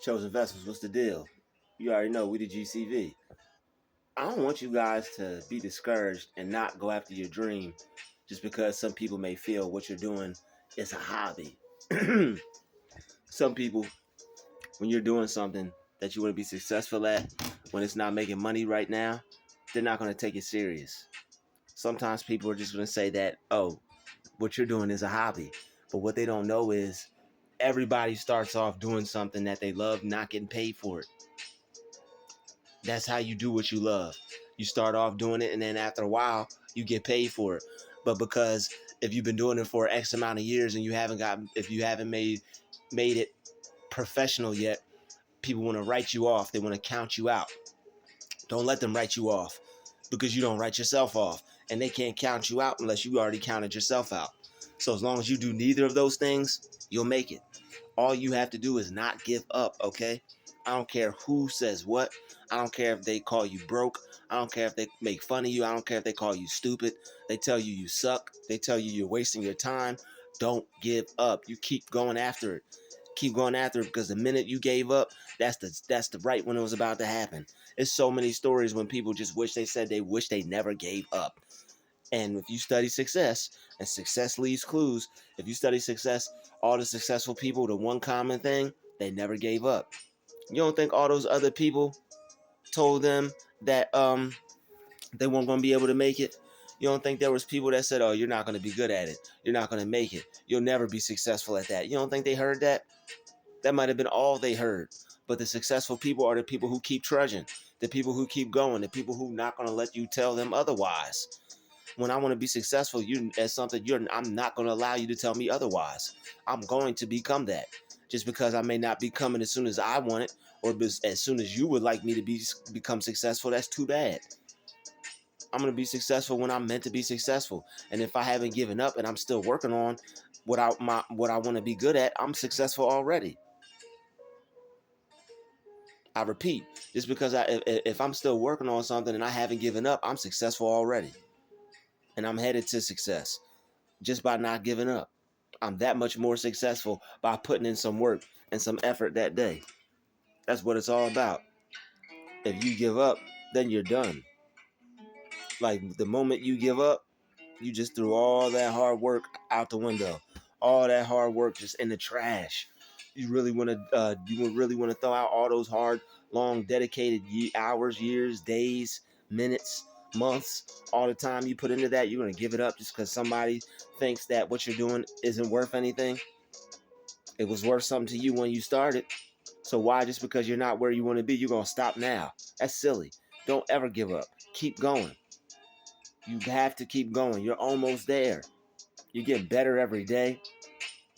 Chosen Vessels, what's the deal? You already know we the GCV. I don't want you guys to be discouraged and not go after your dream just because some people may feel what you're doing is a hobby. Some people, when you're doing something that you want to be successful at, when it's not making money right now, they're not going to take it serious. Sometimes people are just going to say that, oh, what you're doing is a hobby. But what they don't know is everybody starts off doing something that they love, not getting paid for it. That's how you do what you love. You start off doing it, and then after a while, you get paid for it. But because if you've been doing it for X amount of years and if you haven't made it professional yet, people want to write you off. They want to count you out. Don't let them write you off because you don't write yourself off, and they can't count you out unless you already counted yourself out. So as long as you do neither of those things, you'll make it. All you have to do is not give up, okay? I don't care who says what. I don't care if they call you broke. I don't care if they make fun of you. I don't care if they call you stupid. They tell you you suck. They tell you you're wasting your time. Don't give up. You keep going after it. Keep going after it because the minute you gave up, that's the right when it was about to happen. There's so many stories when people just wish they never gave up. And if you study success, and success leaves clues, if you study success, all the successful people, the one common thing, they never gave up. You don't think all those other people told them that they weren't going to be able to make it? You don't think there was people that said, "Oh, you're not going to be good at it. You're not going to make it. You'll never be successful at that." You don't think they heard that? That might have been all they heard. But the successful people are the people who keep trudging, the people who keep going, the people who not going to let you tell them otherwise. When I want to be successful, I'm not going to allow you to tell me otherwise. I'm going to become that. Just because I may not be coming as soon as I want it, or as soon as you would like me to become successful, that's too bad. I'm going to be successful when I'm meant to be successful. And if I haven't given up and I'm still working on what I want to be good at, I'm successful already. I repeat, just because if I'm still working on something and I haven't given up, I'm successful already. And I'm headed to success just by not giving up. I'm that much more successful by putting in some work and some effort that day. That's what it's all about. If you give up, then you're done. Like the moment you give up, you just threw all that hard work out the window. All that hard work just in the trash. You would really want to throw out all those hard, long, dedicated hours, years, days, minutes, months, all the time you put into that. You're gonna give it up just because somebody thinks that what you're doing isn't worth anything. It was worth something to you when you started. So why just because you're not where you want to be, you're gonna stop now? That's silly. Don't ever give up. Keep going. You have to keep going. You're almost there. You're getting better every day.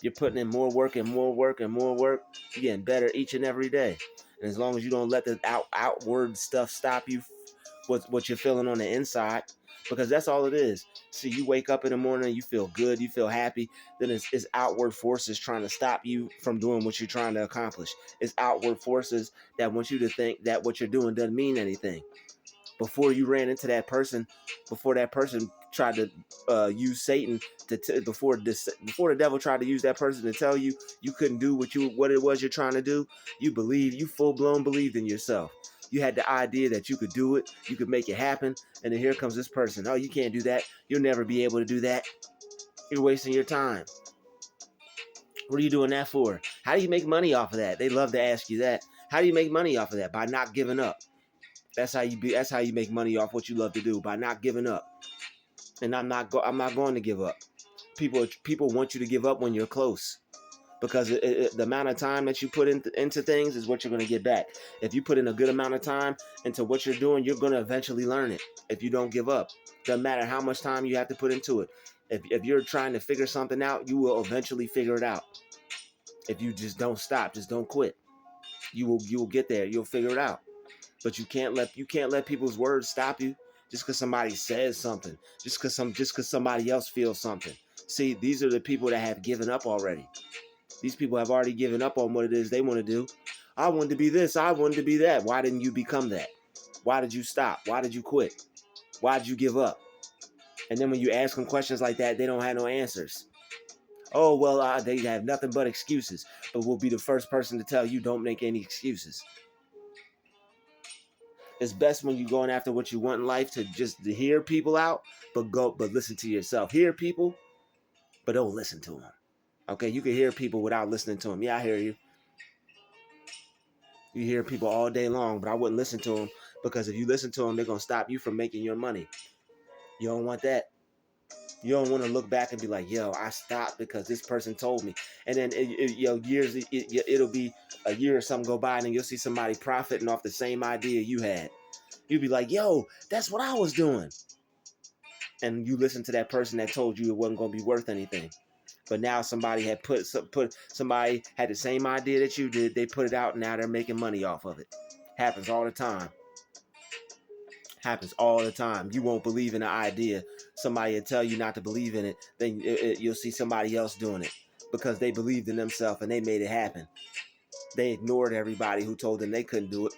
You're putting in more work and more work and more work. You're getting better each and every day. And as long as you don't let the outward stuff stop you, what you're feeling on the inside, because that's all it is. See, you wake up in the morning, you feel good, you feel happy. Then it's outward forces trying to stop you from doing what you're trying to accomplish. It's outward forces that want you to think that what you're doing doesn't mean anything. Before you ran into that person, before that person tried to use Satan before the devil tried to use that person to tell you you couldn't do what it was you're trying to do, you full blown believed in yourself. You had the idea that you could do it, you could make it happen, and then here comes this person. Oh, you can't do that. You'll never be able to do that. You're wasting your time. What are you doing that for? How do you make money off of that? They love to ask you that. How do you make money off of that? By not giving up. That's how you make money off what you love to do, by not giving up. And I'm not going to give up. People want you to give up when you're close, because the amount of time that you put into things is what you're going to get back. If you put in a good amount of time into what you're doing, you're going to eventually learn it. If you don't give up, doesn't matter how much time you have to put into it. If you're trying to figure something out, you will eventually figure it out. If you just don't stop, just don't quit, you will get there. You'll figure it out. But you can't let people's words stop you just because somebody says something, just because somebody else feels something. See, these are the people that have given up already. These people have already given up on what it is they want to do. I wanted to be this, I wanted to be that. Why didn't you become that? Why did you stop? Why did you quit? Why did you give up? And then when you ask them questions like that, they don't have no answers. Oh, well, they have nothing but excuses, but we'll be the first person to tell you don't make any excuses. It's best when you're going after what you want in life to hear people out, but listen to yourself. Hear people, but don't listen to them. Okay, you can hear people without listening to them. Yeah, I hear you. You hear people all day long, but I wouldn't listen to them because if you listen to them, they're gonna stop you from making your money. You don't want that. You don't want to look back and be like, "Yo, I stopped because this person told me." And then, it'll be a year or something go by, and then you'll see somebody profiting off the same idea you had. You'll be like, "Yo, that's what I was doing." And you listen to that person that told you it wasn't going to be worth anything. But now somebody had somebody had the same idea that you did. They put it out, and now they're making money off of it. Happens all the time. Happens all the time. You won't believe in an idea. Somebody will tell you not to believe in it. Then you'll see somebody else doing it because they believed in themselves and they made it happen. They ignored everybody who told them they couldn't do it.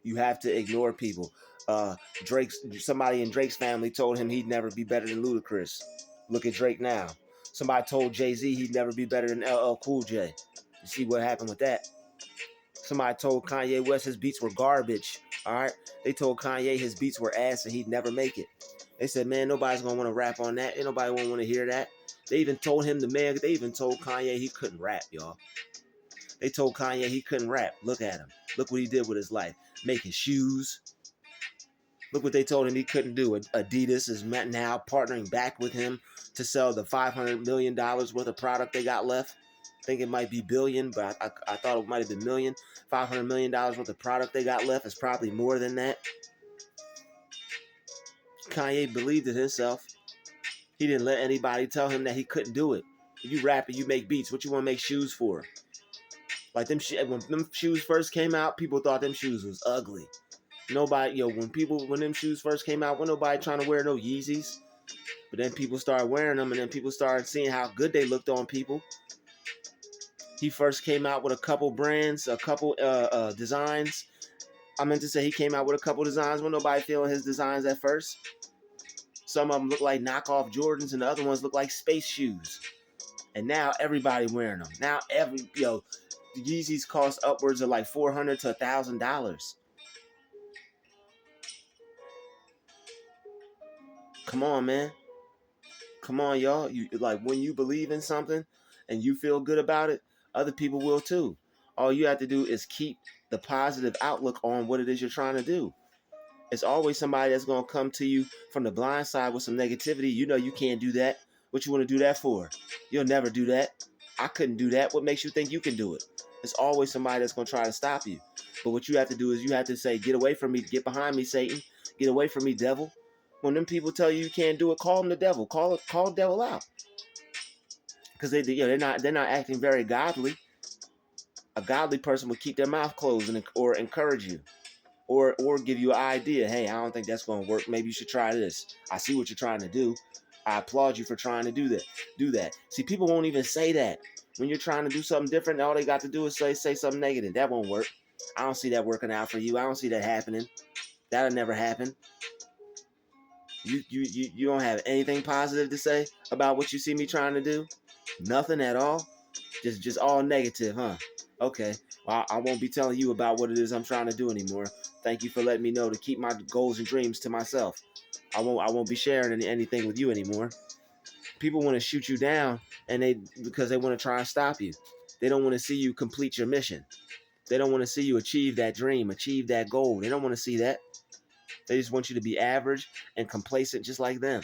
You have to ignore people. Somebody in Drake's family told him he'd never be better than Ludacris. Look at Drake now. Somebody told Jay-Z he'd never be better than LL Cool J. You see what happened with that? Somebody told Kanye West his beats were garbage. All right, they told Kanye his beats were ass and he'd never make it. They said, man, nobody's gonna want to rap on that. Ain't nobody won't want to hear that. They even told Kanye he couldn't rap, y'all. They told Kanye he couldn't rap. Look at him. Look what he did with his life. Making shoes. Look what they told him he couldn't do. Adidas is now partnering back with him to sell the $500 million worth of product they got left. I think it might be billion, but I thought it might have been million. $500 million worth of product they got left is probably more than that. Kanye believed in himself. He didn't let anybody tell him that he couldn't do it. You rap and you make beats. What you want to make shoes for? Like when them shoes first came out, people thought them shoes was ugly. Nobody, when them shoes first came out, wasn't nobody trying to wear no Yeezys. But then people started wearing them, and then people started seeing how good they looked on people. He first came out with a couple brands, a couple designs. I meant to say he came out with a couple designs when nobody feeling his designs at first. Some of them look like knockoff Jordans, and the other ones look like space shoes. And now everybody wearing them. Now the Yeezys cost upwards of like $400 to $1,000. Come on, man. Come on, y'all. You like when you believe in something and you feel good about it, other people will too. All you have to do is keep the positive outlook on what it is you're trying to do. It's always somebody that's gonna come to you from the blind side with some negativity. You know you can't do that. What you want to do that for? You'll never do that. I couldn't do that. What makes you think you can do it? It's always somebody that's gonna try to stop you. But what you have to do is you have to say, "Get away from me. Get behind me, Satan. Get away from me, devil." When them people tell you you can't do it, call them the devil. Call the devil out, because they're not acting very godly. A godly person would keep their mouth closed or encourage you, or give you an idea. Hey, I don't think that's going to work. Maybe you should try this. I see what you're trying to do. I applaud you for trying to do that. Do that. See, people won't even say that when you're trying to do something different. All they got to do is say something negative. That won't work. I don't see that working out for you. I don't see that happening. That'll never happen. You don't have anything positive to say about what you see me trying to do? Nothing at all? Just all negative, huh? Okay. Well, I won't be telling you about what it is I'm trying to do anymore. Thank you for letting me know to keep my goals and dreams to myself. I won't be sharing anything with you anymore. People want to shoot you down because they want to try and stop you. They don't want to see you complete your mission. They don't want to see you achieve that dream, achieve that goal. They don't want to see that. They just want you to be average and complacent just like them.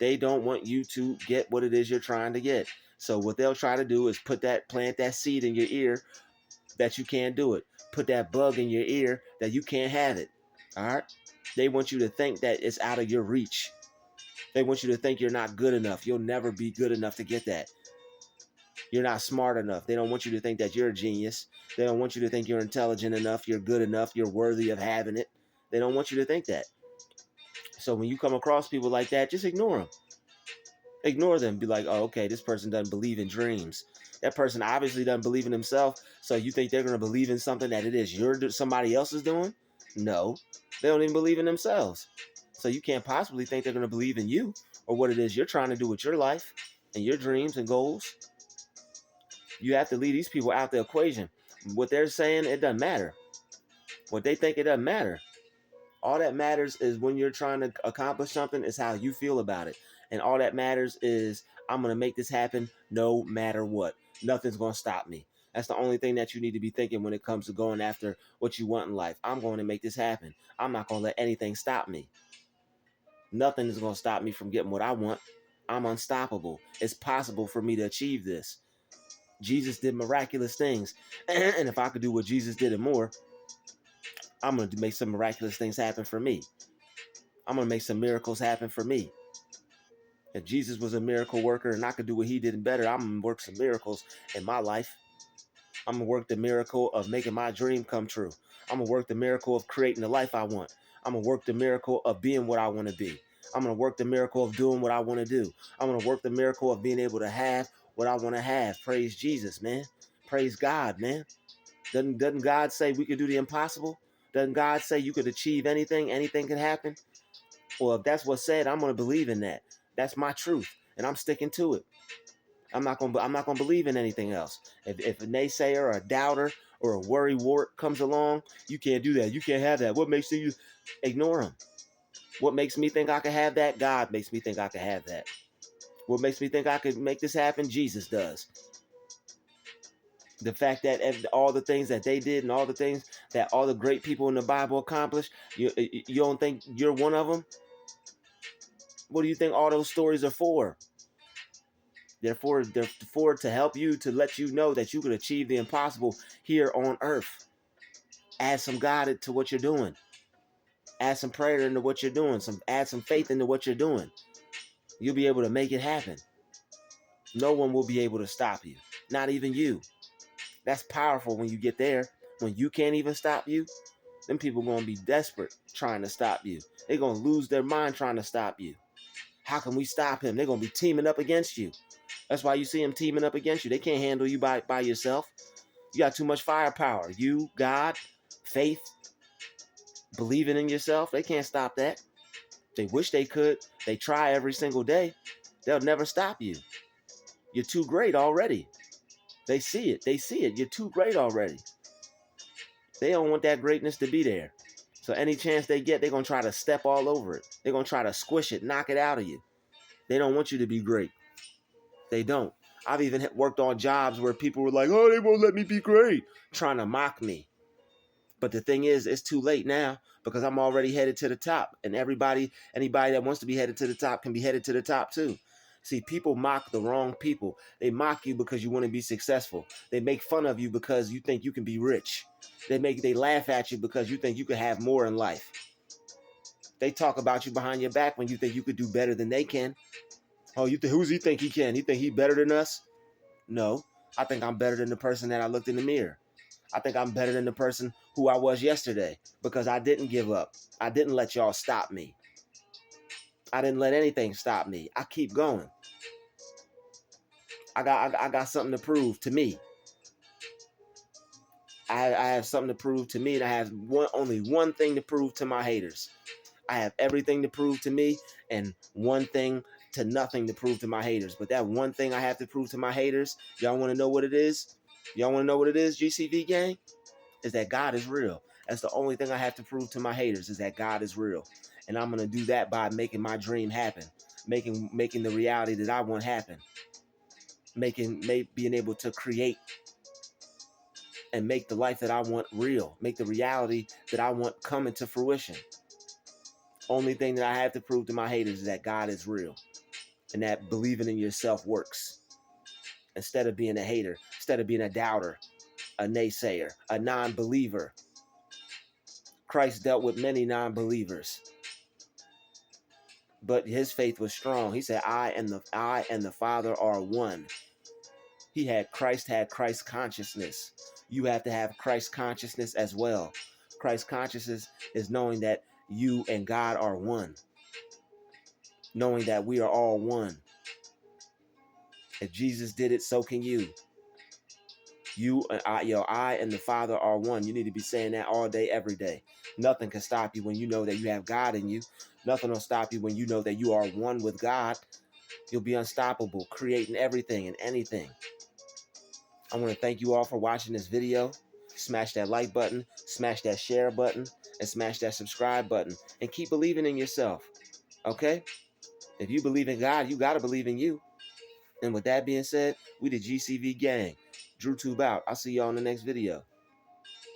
They don't want you to get what it is you're trying to get. So what they'll try to do is plant that seed in your ear that you can't do it. Put that bug in your ear that you can't have it. All right? They want you to think that it's out of your reach. They want you to think you're not good enough. You'll never be good enough to get that. You're not smart enough. They don't want you to think that you're a genius. They don't want you to think you're intelligent enough, you're good enough, you're worthy of having it. They don't want you to think that. So when you come across people like that, just ignore them. Ignore them. Be like, oh, okay, this person doesn't believe in dreams. That person obviously doesn't believe in himself. So you think they're going to believe in something that it is somebody else is doing? No, they don't even believe in themselves. So you can't possibly think they're going to believe in you. or what it is you're trying to do with your life and your dreams and goals. You have to leave these people out the equation. What they're saying, it doesn't matter. What they think, it doesn't matter. All that matters is when you're trying to accomplish something is how you feel about it. And all that matters is I'm going to make this happen no matter what. Nothing's going to stop me. That's the only thing that you need to be thinking when it comes to going after what you want in life. I'm going to make this happen. I'm not going to let anything stop me. Nothing is going to stop me from getting what I want. I'm unstoppable. It's possible for me to achieve this. Jesus did miraculous things. And if I could do what Jesus did and more, I'm going to make some miraculous things happen for me. I'm going to make some miracles happen for me. If Jesus was a miracle worker and I could do what he did and better, I'm going to work some miracles in my life. I'm going to work the miracle of making my dream come true. I'm going to work the miracle of creating the life I want. I'm going to work the miracle of being what I want to be. I'm going to work the miracle of doing what I want to do. I'm going to work the miracle of being able to have what I want to have. Praise Jesus, man. Praise God, man. Doesn't God say we could do the impossible? Doesn't God say you could achieve anything? Anything can happen? Well, if that's what's said, I'm going to believe in that. That's my truth, and I'm sticking to it. I'm not gonna believe in anything else. If a naysayer or a doubter or a worry wart comes along, you can't do that. You can't have that. What makes you ignore them? What makes me think I can have that? God makes me think I can have that. What makes me think I could make this happen? Jesus does. The fact that all the things that they did and all the things that all the great people in the Bible accomplished, you don't think you're one of them? What do you think all those stories are for? They're for to help you, to let you know that you can achieve the impossible here on earth. Add some God to what you're doing. Add some prayer into what you're doing. Add some faith into what you're doing. You'll be able to make it happen. No one will be able to stop you. Not even you. That's powerful when you get there. When you can't even stop you, them people are going to be desperate trying to stop you. They're going to lose their mind trying to stop you. How can we stop him? They're going to be teaming up against you. That's why you see them teaming up against you. They can't handle you by yourself. You got too much firepower. You, God, faith, believing in yourself. They can't stop that. They wish they could. They try every single day. They'll never stop you. You're too great already. They see it. They see it. You're too great already. They don't want that greatness to be there. So any chance they get, they're going to try to step all over it. They're going to try to squish it, knock it out of you. They don't want you to be great. They don't. I've even worked on jobs where people were like, oh, they won't let me be great, trying to mock me. But the thing is, it's too late now because I'm already headed to the top. And anybody that wants to be headed to the top can be headed to the top too. See, people mock the wrong people. They mock you because you want to be successful. They make fun of you because you think you can be rich. They laugh at you because you think you can have more in life. They talk about you behind your back when you think you could do better than they can. Oh, who's he think he can? He think he better than us? No, I think I'm better than the person that I looked in the mirror. I think I'm better than the person who I was yesterday because I didn't give up. I didn't let y'all stop me. I didn't let anything stop me. I keep going. I got something to prove to me. I have something to prove to me, and I have only one thing to prove to my haters. I have everything to prove to me and one thing to nothing to prove to my haters. But that one thing I have to prove to my haters, y'all want to know what it is? Y'all want to know what it is, GCV gang? Is that God is real. That's the only thing I have to prove to my haters, is that God is real. And I'm going to do that by making my dream happen, making the reality that I want happen, being able to create and make the life that I want real, make the reality that I want come into fruition. Only thing that I have to prove to my haters is that God is real and that believing in yourself works. Instead of being a hater, instead of being a doubter, a naysayer, a non-believer. Christ dealt with many non-believers, but his faith was strong. He said, I and the Father are one. Christ had Christ consciousness. You have to have Christ consciousness as well. Christ consciousness is knowing that you and God are one. Knowing that we are all one. If Jesus did it, so can you. You and I and the Father are one. You need to be saying that all day, every day. Nothing can stop you when you know that you have God in you. Nothing will stop you when you know that you are one with God. You'll be unstoppable, creating everything and anything. I want to thank you all for watching this video. Smash that like button, smash that share button, and smash that subscribe button. And keep believing in yourself, okay? If you believe in God, you got to believe in you. And with that being said, we the GCV gang. Druuill out. I'll see y'all in the next video.